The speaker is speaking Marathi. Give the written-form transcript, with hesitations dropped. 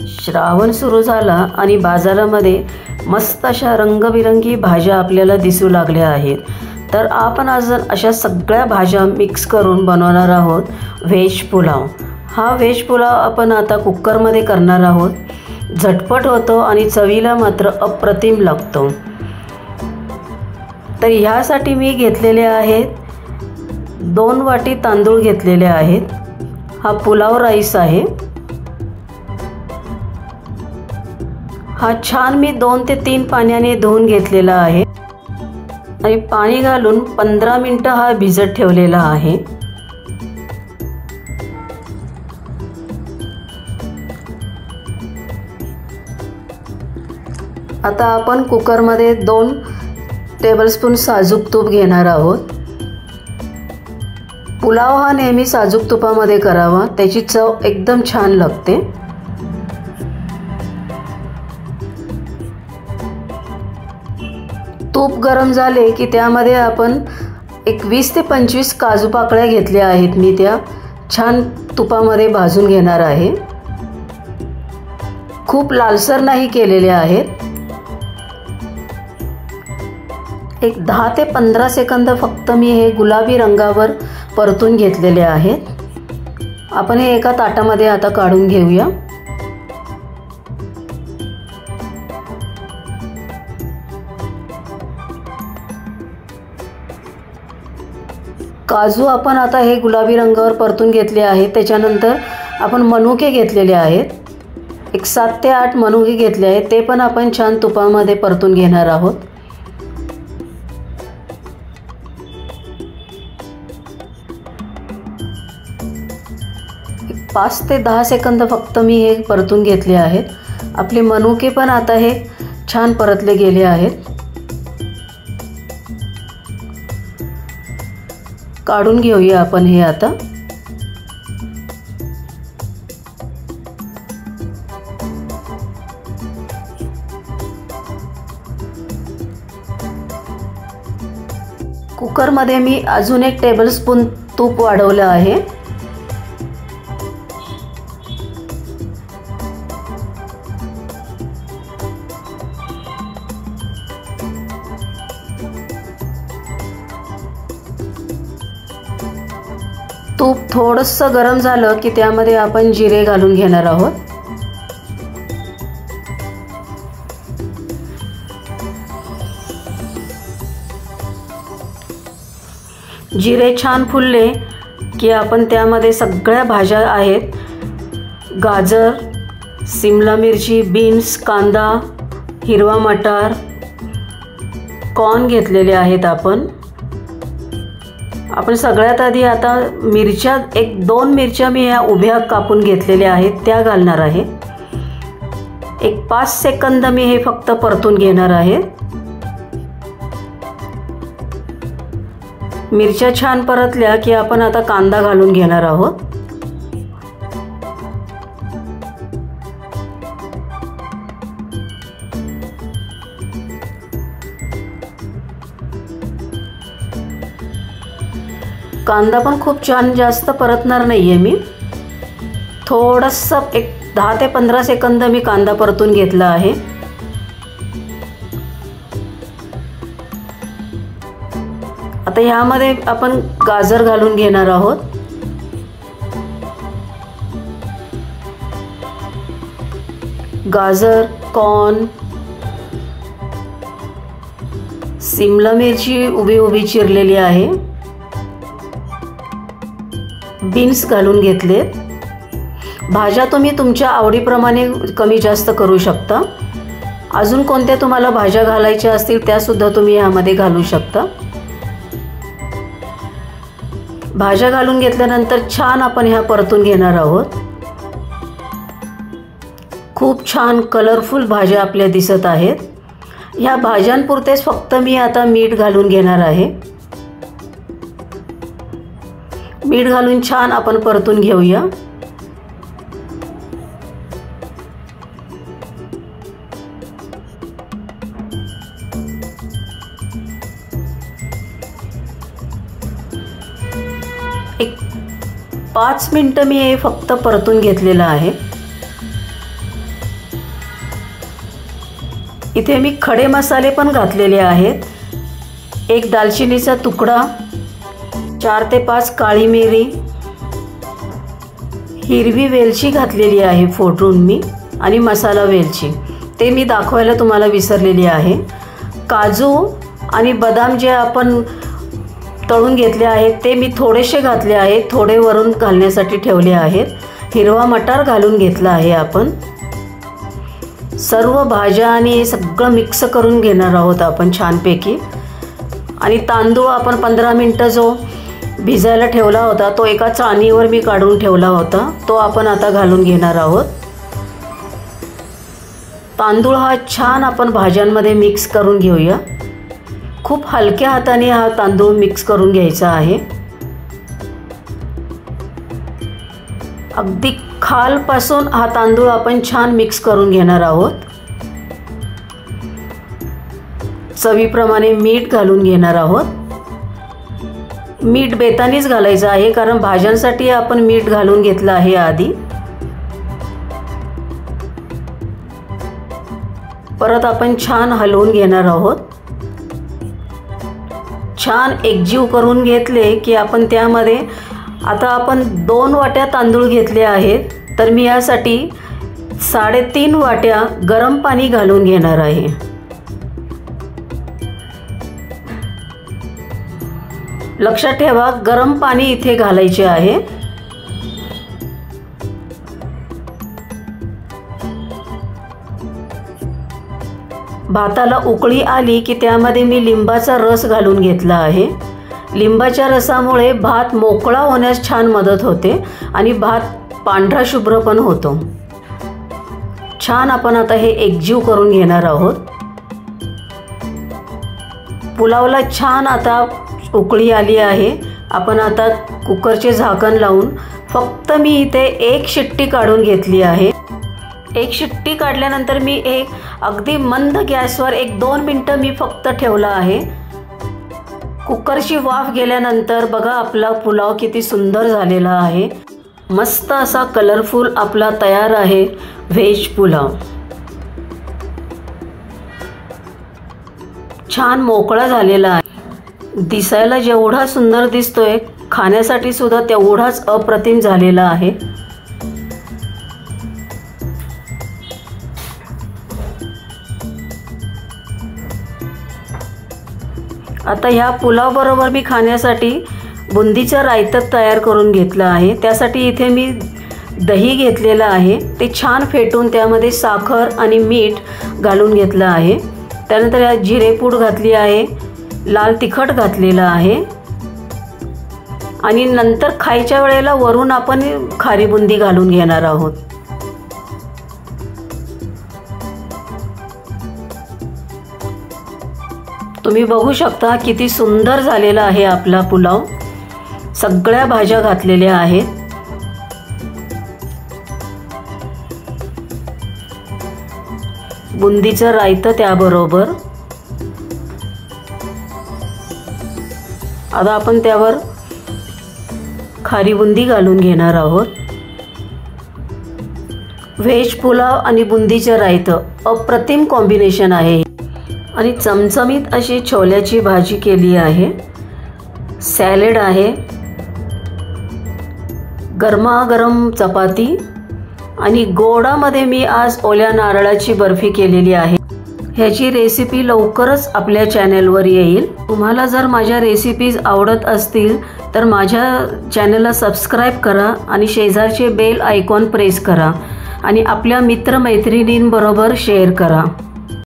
श्रावण सुरू झाला आणि बाजारामध्ये मस्त अशा रंगबिरंगी भाज्या आपल्याला दिसू लागल्या आहेत। तर आपण आज अशा सगळ्या भाज्या मिक्स करून बनवणार आहोत व्हेज पुलाव। हा व्हेज पुलाव आपण आता कुकरमध्ये करणार आहोत। झटपट होतो आणि चवीला मात्र अप्रतिम लागतो। तर ह्यासाठी मी घेतलेले आहेत 2 वाटी तांदूळ घेतलेले आहेत। हा पुलाव राईस आहे। हा छान मी 2 ते 3 पाण्याने धुवून घेतलेला आहे आणि पाणी घालून 15 मिनिटं हा भिजत ठेवलेला आहे। आता आपण कुकरमध्ये 2 टेबलस्पून साजूक तूप घेणार आहोत। पुलाव हा नेहमी साजूक तुपामध्ये करावा, त्याची चव एकदम छान लागते। तूप गरम झाले की त्यामध्ये आपण 20 ते 25 काजू पाकळ्या घेतल्या आहेत। मी त्या छान तुपामध्ये भाजून घेणार आहे। खूप लालसर नाही केलेल्या आहेत। 10 ते 15 सेकंद फक्त मी हे गुलाबी रंगावर परतून घेतलेले आहेत। आपण हे एका ताटामध्ये आता काढून घेऊया। काजू आपण आता हे गुलाबी रंगावर परतून घेतले आहेत। त्याच्यानंतर आपण मनुके घेतलेले आहेत। 7 ते 8 मनुके घेतले आहेत। ते पण आपण छान तुपामध्ये परतून घेणार आहोत। एक 5 ते 10 सेकंद फक्त मी हे परतून घेतले आहेत। आपले मनुके पण आता हे छान परतले गेले आहेत। काढून घेऊया आपण हे आता। कुकरमध्ये मी अजून 1 टेबलस्पून तूप वाढवलं आहे। तूप थोडंसं गरम झालं की त्यामध्ये आपण जिरे घालून घेणार आहोत। जिरे छान फुलले की आपण त्यामध्ये सगळ्या भाज्या आहेत, गाजर, शिमला मिरची, बीन्स, कांदा, हिरवा मटार, कॉर्न घेतलेले आहेत। आपण सगळ्यात आधी आता मिरच्या 1-2 मिरच्या मी ह्या उभ्या कापून घेतलेल्या आहेत त्या घालणार आहे। 5 सेकंद मी हे फक्त परतून घेणार आहे। मिरच्या छान परतल्या की आपण आता कांदा घालून घेणार आहोत। कांदा पण खूप छान जास्त परतणार नाहीये मी, थोडंसं 10 ते 15 सेकंद मी कांदा परतून घेतला आहे। आता ह्यामध्ये आपण गाजर घालून घेणार आहोत। गाजर, कॉर्न, शिमला मिरची उभी चिरलेली आहे, बीन्स घालून घेतलेत। भाज्या तुम्ही तुमच्या आवडीप्रमाणे कमी जास्त करू शकता। अजून कोणत्या तुम्हाला भाज्या घालायच्या असतील त्या सुद्धा तुम्ही यामध्ये घालू शकता। भाज्या घालून घेतल्यानंतर छान आपण ह्या परतून घेणार आहोत। खूप छान कलरफुल भाज्या आपल्या दिसत आहेत। ह्या भाज्यांपुरतेच फक्त मी आता मीठ घालून घेणार आहे। मीठ घालून छान आपण परतून घेऊया। एक 5 मिनिटं मी हे फक्त परतून घेतलेलं आहे। इथे मी खडे मसाले पण घातलेले आहेत. 1 दालचिनीचा तुकडा, 4 ते 5 काळी मिरी, हिरवी वेलची घातलेली आहे फोडून मी, आणि मसाला वेलची ते मी दाखवायला तुम्हाला विसरलेली आहे. काजू आणि बदाम जे आपण तळून घेतले आहेत ते मी थोडेसे घातले आहेत, थोडे वरून घालण्यासाठी ठेवले आहेत. हिरवा मटार घालून घेतला आहे आपण. सर्व भाज्या आणि हे सगळं मिक्स करून घेणार आहोत आपण छानपैकी. आणि तांदूळ आपण 15 मिनटं जो भिजायला ठेवला होता तो एका चाळणीवर मी काढून ठेवला होता, तो आपण आता घालून घेणार आहोत. तांदूळ हा छान आपण भाज्यांमध्ये मिक्स करून घेऊया. खूप हलक्या हाताने हा तांदूळ मिक्स करून घ्यायचा आहे. अगदी खालपासून हा तांदूळ आपण छान मिक्स करून घेणार आहोत. चवीप्रमाणे मीठ घालून घेणार आहोत. मीठ बेतानीच घालायचं आहे कारण भाज्यांसाठी आपण मीठ घालून घेतलं आहे आधी. परत आपण छान हलवून घेणार आहोत. छान एकजीव करून घेतले की आपण त्यामध्ये आता आपण 2 वाट्या तांदूळ घेतले आहेत, तर मी यासाठी 3.5 वाट्या गरम पाणी घालून घेणार आहे. लक्षात ठेवा गरम पाणी इथे घालायचे आहे. भाताला उकळी आली की त्यामध्ये मी लिंबाचा रस घालून घेतला आहे. लिंबाच्या रसामुळे भात मोकळा होण्यास छान मदत होते आणि भात पांढरा शुभ्र पण होतो. छान आपण आता हे एकजीव करून घेणार आहोत. पुलावला छान आता उकळी आली आहे. आपण आता कुकरचे झाकण लावून फक्त मी इथे 1 शिट्टी काढून घेतली आहे. 1 शिट्टी काढल्यानंतर मी अगदी मंद गॅसवर 1-2 मिनटं मी फक्त ठेवला आहे. कुकरची वाफ गेल्यानंतर बघा आपला पुलाव किती सुंदर झालेला आहे. मस्त असा कलरफुल आपला तयार आहे व्हेज पुलाव. छान मोकळा झालेला आहे. दिसायला जेवढा सुंदर दिसतोय खाण्यासाठी सुद्धा तेवढाच अप्रतिम झालेला आहे. आता ह्या पुलाव बरोबर मी खाण्यासाठी बुंदीचं रायतं तयार करून घेतलं आहे. त्यासाठी इथे मी दही घेतलेलं आहे, ते छान फेटून त्यामध्ये साखर आणि मीठ घालून घेतलं आहे. त्यानंतर यात जिरेपूड घातली आहे, लाल तिखट घातलेलं आहे आणि नंतर खायच्या वेळेला वरून आपण खारी बुंदी घालून घेणार आहोत. तुम्ही बघू शकता किती सुंदर झालेला आहे आपला पुलाव. सगळ्या भाज्या घातलेल्या आहेत. बुंदीचं रायतं त्याबरोबर. आता आपण त्यावर खारी बुंदी घालून घेणार आहोत. व्हेज पुलाव आणि बुंदीचं रायतं अप्रतिम कॉम्बिनेशन आहे. आणि चमचमीत अशी छोल्याची भाजी केली आहे. सॅलेड आहे, गरमागरम चपाती आणि गोडामध्ये मी आज ओल्या नारळाची बर्फी केलेली आहे. ह्याची रेसिपी लवकरच आपल्या चॅनलवर येईल. तुम्हाला जर माझ्या रेसिपीज आवडत असतील तर माझ्या चॅनलला सबस्क्राईब करा आणि शेजारचे बेल आयकॉन प्रेस करा आणि आपल्या मित्रमैत्रिणींबरोबर शेअर करा.